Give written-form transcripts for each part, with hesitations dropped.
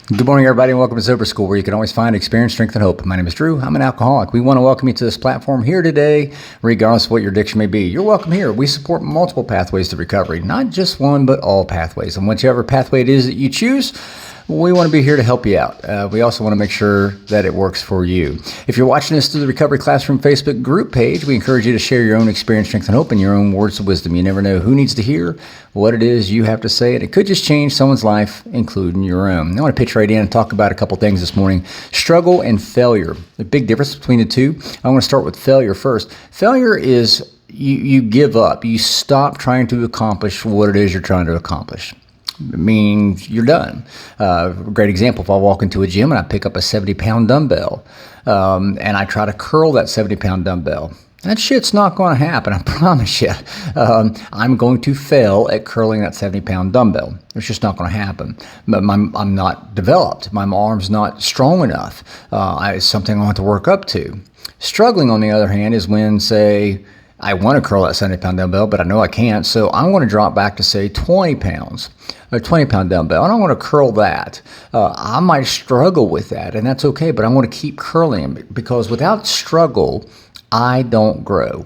Good morning, everybody, and welcome to Sober School, where you can always find experience, strength, and hope. My name is Drew. I'm an alcoholic. We want to welcome you to this platform here today, regardless of what your addiction may be. You're welcome here. We support multiple pathways to recovery, not just one, but all pathways. And whichever pathway it is that you choose, we want to be here to help you out. We also want to make sure that it works for you. If you're watching this through the Recovery Classroom Facebook group page, we encourage you to share your own experience, strength, and hope in your own words of wisdom. You never know who needs to hear what it is you have to say, and it could just change someone's life, including your own. I want to pitch right in and talk about a couple things this morning. Struggle and failure. The big difference between the two. I want to start with failure first. Failure is you give up. You stop trying to accomplish what it is you're trying to accomplish. Meaning you're done. Great example, if I walk into a gym and I pick up a 70-pound dumbbell and I try to curl that 70-pound dumbbell, that shit's not going to happen, I promise you. I'm going to fail at curling that 70-pound dumbbell. It's just not going to happen. But I'm not developed. My arm's not strong enough. It's something I want to work up to. Struggling, on the other hand, is when, say, I want to curl that 70-pound dumbbell, but I know I can't, so I'm going to drop back to, say, 20 pounds, a 20-pound dumbbell, and I want to curl that. I might struggle with that, and that's okay, but I want to keep curling it, because without struggle, I don't grow.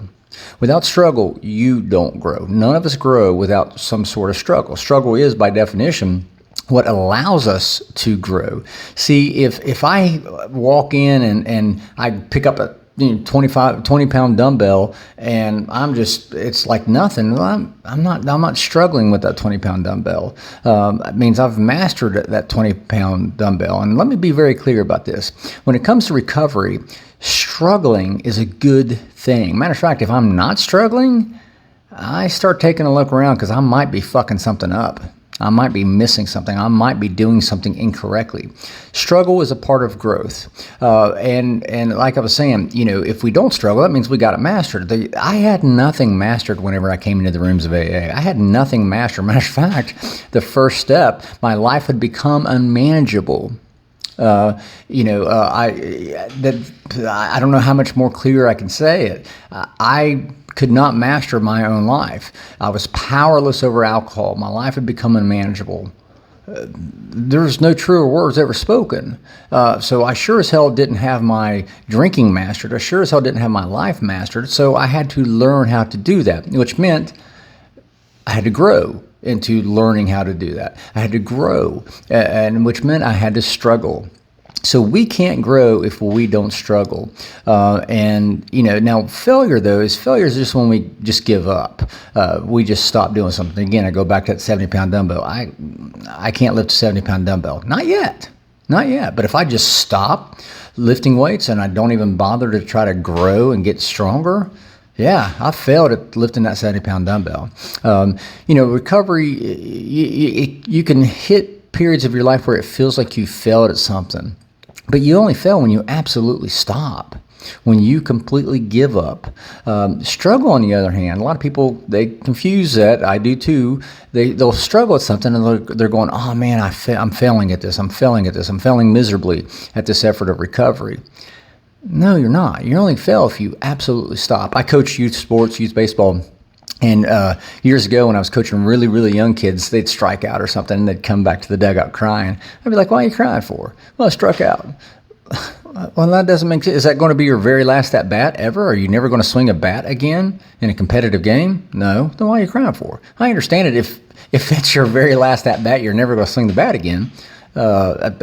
Without struggle, you don't grow. None of us grow without some sort of struggle. Struggle is, by definition, what allows us to grow. See, if I walk in and I pick up a 20-pound dumbbell and it's like nothing. Well, I'm not struggling with that 20-pound dumbbell. It means I've mastered that 20-pound dumbbell. And let me be very clear about this. When it comes to recovery, struggling is a good thing. Matter of fact, if I'm not struggling, I start taking a look around, because I might be fucking something up. I might be missing something. I might be doing something incorrectly. Struggle is a part of growth. And like I was saying, if we don't struggle, that means we got it mastered. I had nothing mastered whenever I came into the rooms of AA. I had nothing mastered. Matter of fact, the first step, my life had become unmanageable. I don't know how much more clear I can say it. I could not master my own life. I was powerless over alcohol. My life had become unmanageable. There's no truer words ever spoken. So I sure as hell didn't have my drinking mastered. I sure as hell didn't have my life mastered. So I had to learn how to do that, which meant I had to grow into learning how to do that. I had to grow, and which meant I had to struggle. So we can't grow if we don't struggle. Now failure is just when we just give up. We just stop doing something. Again, I go back to that 70-pound dumbbell. I can't lift a 70-pound dumbbell. Not yet. But if I just stop lifting weights and I don't even bother to try to grow and get stronger, yeah, I failed at lifting that 70-pound dumbbell. Recovery, you can hit periods of your life where it feels like you failed at something. But you only fail when you absolutely stop, when you completely give up. Struggle, on the other hand, a lot of people, they confuse that. I do too. They'll struggle at something and they're going, oh man, I'm failing at this. I'm failing miserably at this effort of recovery. No, you're not. You only fail if you absolutely stop. I coach youth sports, youth baseball. And years ago, when I was coaching really, really young kids, they'd strike out or something, and they'd come back to the dugout crying. I'd be like, "Why are you crying for?" "Well, I struck out." Well, that doesn't make sense. Is that going to be your very last at bat ever? Are you never going to swing a bat again in a competitive game? No. Then why are you crying for? I understand it if it's your very last at bat, you're never going to swing the bat again. I'd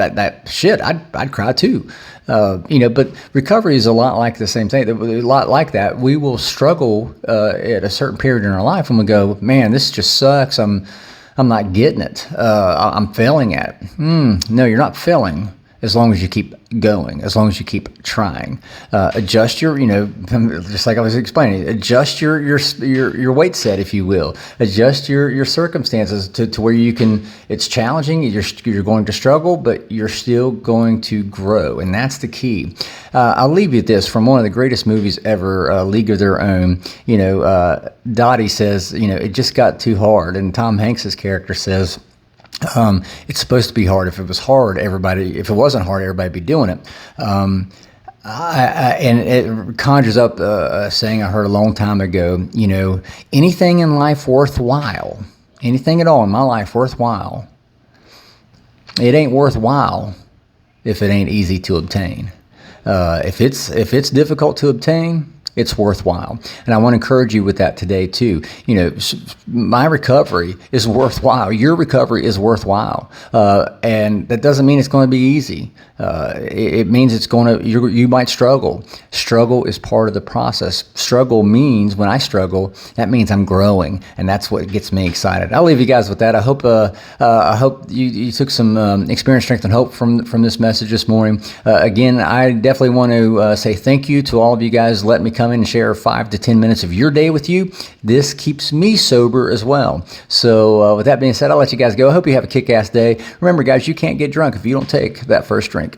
cry too. But recovery is a lot like the same thing. A lot like that. We will struggle at a certain period in our life, and we go, man, this just sucks. I'm not getting it. I'm failing at it. No, you're not failing. As long as you keep going, as long as you keep trying, adjust your, just like I was explaining, adjust your weight set, if you will, adjust your circumstances to where you can. It's challenging. You're going to struggle, but you're still going to grow, and that's the key. I'll leave you with this from one of the greatest movies ever, League of Their Own. Dottie says, it just got too hard, and Tom Hanks's character says, it's supposed to be hard. If it was hard, if it wasn't hard, everybody'd be doing it. And it conjures up a saying I heard a long time ago, anything in life worthwhile, anything at all in my life worthwhile it ain't worthwhile if it ain't easy to obtain. If it's difficult to obtain, it's worthwhile. And I want to encourage you with that today too. My recovery is worthwhile. Your recovery is worthwhile. And that doesn't mean it's going to be easy. It means you might struggle. Struggle is part of the process. Struggle means, when I struggle, that means I'm growing, and that's what gets me excited. I'll leave you guys with that. I hope you took some experience, strength, and hope from this message this morning. Again, I definitely want to say thank you to all of you guys. Let me come in and share 5 to 10 minutes of your day with you. This keeps me sober as well. So with that being said, I'll let you guys go. I hope you have a kick-ass day. Remember, guys, you can't get drunk if you don't take that first drink.